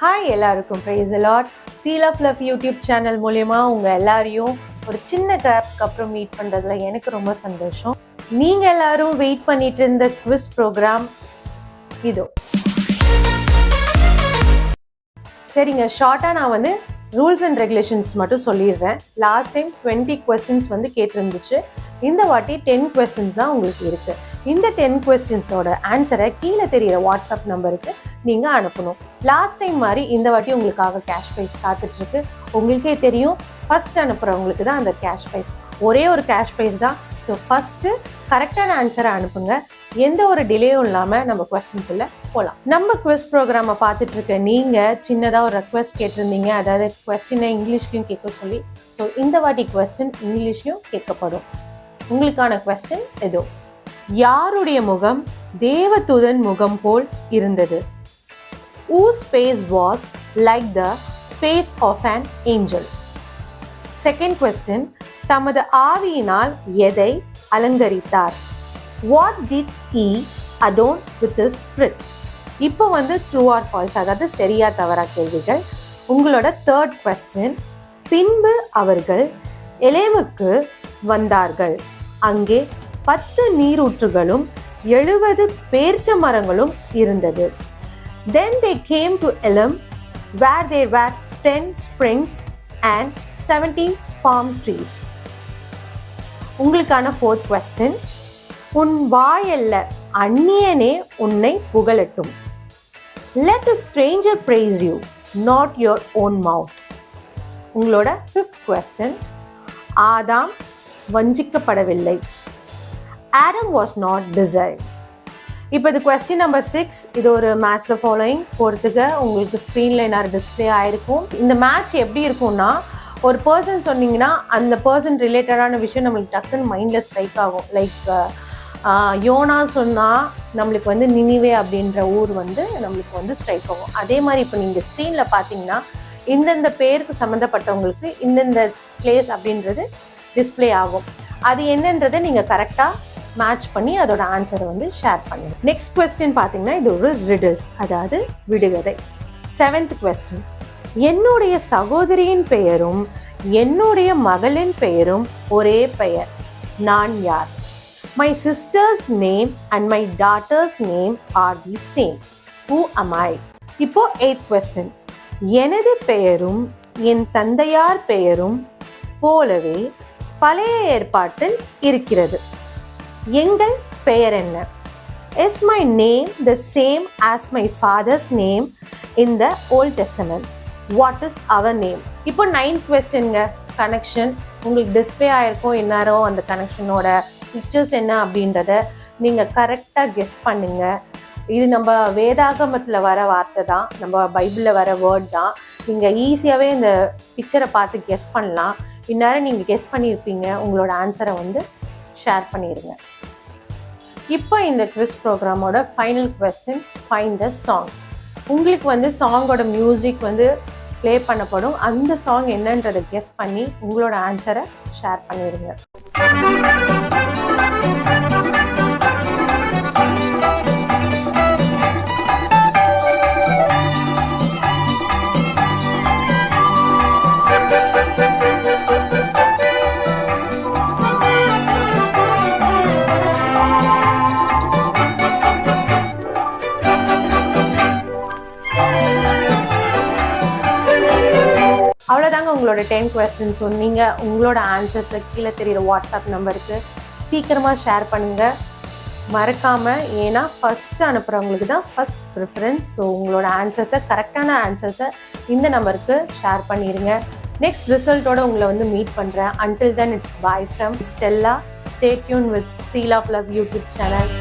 Hi எல்லாருக்கும் praise the Lord. Seal of Love YouTube channel மூலமா உங்க எல்லாரையும் ஒரு சின்ன கேப்க்கு அப்புறம் மீட் பண்றதுல எனக்கு ரொம்ப சந்தோஷம். நீங்க எல்லாரும் வெயிட் பண்ணிட்டு இருந்த குவிஸ் ப்ரோக்ராம் இதோ. சரிங்க, ஷார்ட்டா நான் ரூல்ஸ் அண்ட் ரெகுலேஷன்ஸ் மட்டும் சொல்லிடுறேன். லாஸ்ட் டைம் 20 கொஸ்டின்ஸ் கேட்டிருந்துச்சு. இந்த வாட்டி 10 கொஸ்டின்ஸ் தான் உங்களுக்கு இருக்கு. இந்த 10 கொஸ்டின்ஸோட ஆன்சரை கீழே தெரியிற வாட்ஸ்அப் நம்பருக்கு நீங்கள் அனுப்பணும். லாஸ்ட் டைம் மாதிரி இந்த வாட்டி உங்களுக்காக கேஷ் ப்ரைஸ் காத்துட்டு இருக்கு. உங்களுக்கே தெரியும், ஃபர்ஸ்ட் அனுப்புறவங்களுக்கு தான் அந்த கேஷ் ப்ரைஸ். ஒரே ஒரு கேஷ் ப்ரைஸ் தான். ஸோ ஃபர்ஸ்ட்டு கரெக்டான ஆன்சரை அனுப்புங்க. எந்த ஒரு டிலேயும் இல்லாமல் நம்ம கொஸ்டின்குள்ள போகலாம். நம்ம குவிஸ் ப்ரோக்ராமை பார்த்துட்டு இருக்க நீங்கள் சின்னதாக ஒரு ரெக்வெஸ்ட் கேட்டிருந்தீங்க, அதாவது கொஸ்டினை இங்கிலீஷ்லையும் கேட்க சொல்லி. ஸோ இந்த வாட்டி கொஸ்டின் இங்கிலீஷ்லையும் கேட்கப்படும். உங்களுக்கான கொஸ்டின் ஏதோ. யாருடைய முகம் தேவதூதன் முகம் போல் இருந்தது? Whose face was like the face of an angel? Second question, தமது ஆவியினால் எதை அலங்கரித்தார்? What did he adorn with his spirit? இப்போ true or false, அதாவது சரியா தவறா கேள்விகள். உங்களோட தேர்ட் கொஸ்டின், பின்பு அவர்கள் எலேமுக்கு வந்தார்கள். அங்கே 10 நீரூற்றுகளும் 70 பேர்ச்ச மரங்களும் இருந்தது. Then they came to Elim, where there were 10 springs and 17 palm trees. உங்களுக்கான ஃபோர்த் கொஸ்டின், உன் வாயல்ல அந்நியனே உன்னை புகழட்டும். Let a stranger praise you, not your own mouth. உங்களோட ஃபிஃப்த் கொஸ்டின், ஆதாம் வஞ்சிக்கப்படவில்லை. Adam was not deceived. இப்போ இது கொஸ்டின் நம்பர் 6. இது ஒரு match the following போகிறதுக்கு உங்களுக்கு ஸ்க்ரீனில் என்ன டிஸ்பிளே ஆகிருக்கும். இந்த மேட்ச் எப்படி இருக்கும்னா, ஒரு பர்சன் சொன்னீங்கன்னா அந்த பர்சன் ரிலேட்டடான விஷயம் நம்மளுக்கு டக்குன்னு மைண்டில் ஸ்ட்ரைக் ஆகும். லைக் யோனா சொன்னால் நம்மளுக்கு நினிவே அப்படின்ற ஊர் நம்மளுக்கு ஸ்ட்ரைக் ஆகும். அதே மாதிரி இப்போ நீங்கள் ஸ்க்ரீனில் பார்த்தீங்கன்னா இந்தந்த பேருக்கு சம்மந்தப்பட்டவங்களுக்கு இந்தந்த பிளேஸ் அப்படின்றது டிஸ்பிளே ஆகும். அது என்னன்றதை நீங்கள் கரெக்டாக மேட்ச் பண்ணி அதோட ஆன்சரை ஷேர் பண்ணுங்க. நெக்ஸ்ட் கொஸ்டின் பார்த்தீங்கன்னா இது ஒரு ரிடில்ஸ், அதாவது விடுகதை. 7th கொஸ்டின், என்னுடைய சகோதரியின் பெயரும் என்னுடைய மகளின் பெயரும் ஒரே பெயர், நான் யார்? My sister's name and my daughter's name are the same, who am I? இப்போ 8th கொஸ்டின், எனது பெயரும் என் தந்தையார் பெயரும் போலவே பழைய ஏற்பாட்டில் இருக்கிறது, எங்கள் பெயர் என்ன? Is my name the same as my father's name in the Old Testament? What is our name? இப்போ 9th கொஸ்டின்ங்க, கனெக்ஷன். உங்களுக்கு டிஸ்பிளே ஆயிருக்கும் இந்நேரம் அந்த கனெக்ஷனோட பிக்சர்ஸ் என்ன அப்படின்றத நீங்கள் கரெக்டாக கெஸ் பண்ணுங்க. இது நம்ம வேதாகமத்தில் வர வார்த்தை தான், நம்ம பைபிளில் வர வேர்ட் தான். நீங்கள் ஈஸியாகவே இந்த பிக்சரை பார்த்து கெஸ் பண்ணலாம். இந்நேரம் நீங்கள் கெஸ் பண்ணியிருப்பீங்க. உங்களோட ஆன்சரை ஷேர் பண்ணிடுங்க. இப்போ இந்த குவிஸ் ப்ரோக்ராமோட final question, find the song. உங்களுக்கு சாங்கோட மியூசிக் ப்ளே பண்ணப்படும். அந்த சாங் என்னன்றதை கெஸ் பண்ணி உங்களோட ஆன்சரை ஷேர் பண்ணிடுங்க. அவ்வளோதாங்க உங்களோட 10 கொஸ்டின்ஸ். நீங்கள் உங்களோட ஆன்சர்ஸை கீழே தெரிகிற வாட்ஸ்அப் நம்பருக்கு சீக்கிரமாக ஷேர் பண்ணுங்கள், மறக்காமல். ஏன்னா ஃபஸ்ட்டு அனுப்புகிறவங்களுக்கு தான் ஃபஸ்ட் ப்ரிஃபரன்ஸ். ஸோ உங்களோட ஆன்சர்ஸை, கரெக்டான ஆன்சர்ஸை இந்த நம்பருக்கு ஷேர் பண்ணிடுங்க. நெக்ஸ்ட் ரிசல்ட்டோட உங்களை மீட் பண்ணுறேன். Until then it's bye from Stella. Stay tuned with Seal of Love YouTube channel.